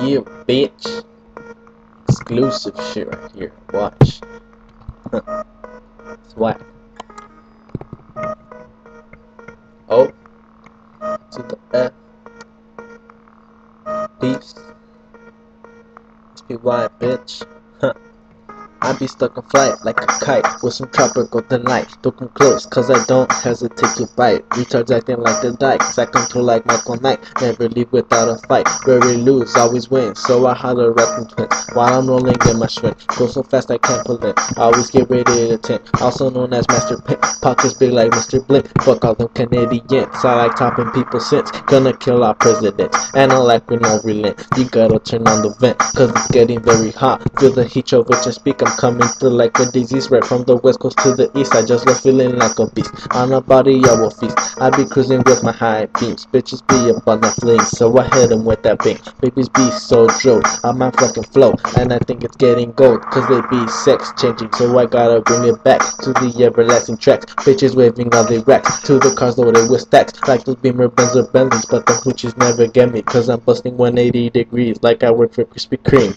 Yeah, bitch. Exclusive shit right here. Watch. It's whack. O to the F. Peace. SPY, bitch. I be stuck in flight like a kite with some tropical delight. Don't come close, cause I don't hesitate to bite. Retards acting like the dykes, I control like Michael Knight. Never leave without a fight, rarely lose, always win. So I holler at them twins while I'm rolling in my Schwinn. Go so fast I can't pull in, always get ready to tint. Also known as Master Pimp, pockets big like Mr. Blink. Fuck all them Canadians, I like topping people's sins. Gonna kill our presidents, and I like with no relent. You gotta turn on the vent, cause it's getting very hot. Feel the heat over just speak. I'm coming through like a disease, right from the west coast to the east. I just love feeling like a beast. On a body I will feast. I be cruising with my high beams. Bitches be up on that fling, so I hit them with that bing. Babies be so drilled on my fucking flow, and I think it's getting gold, cause they be sex changing. So I gotta bring it back to the everlasting tracks. Bitches waving all the racks to the cars loaded with stacks, like those Beamer Benz or Bentleys. But the hoochies never get me, cause I'm busting 180 degrees like I work for Krispy Kreme.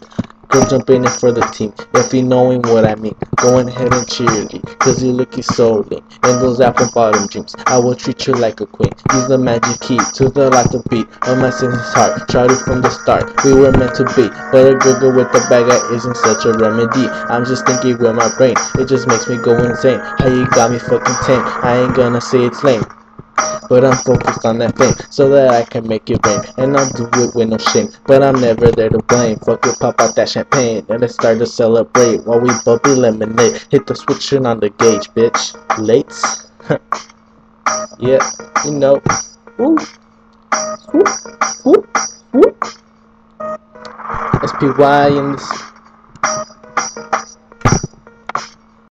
Go jumping in for the team, if you knowing what I mean. Go ahead and cheerlead, cause you looking so lean. In those apple bottom dreams, I will treat you like a queen. Use the magic key to the like a beat of my senses heart. Tried it from the start, we were meant to be. But a good girl with a bag isn't such a remedy. I'm just thinking with my brain, it just makes me go insane. How you got me fucking tame, I ain't gonna say it's lame, but I'm focused on that thing so that I can make it rain. And I'll do it with no shame, but I'm never there to blame. Fuck it, pop out that champagne and let's start to celebrate while we bubbly lemonade. Hit the switch and on the gauge, bitch. Lates? Yeah, you know. Woo. Woo. Woo. Woo. SPY in this.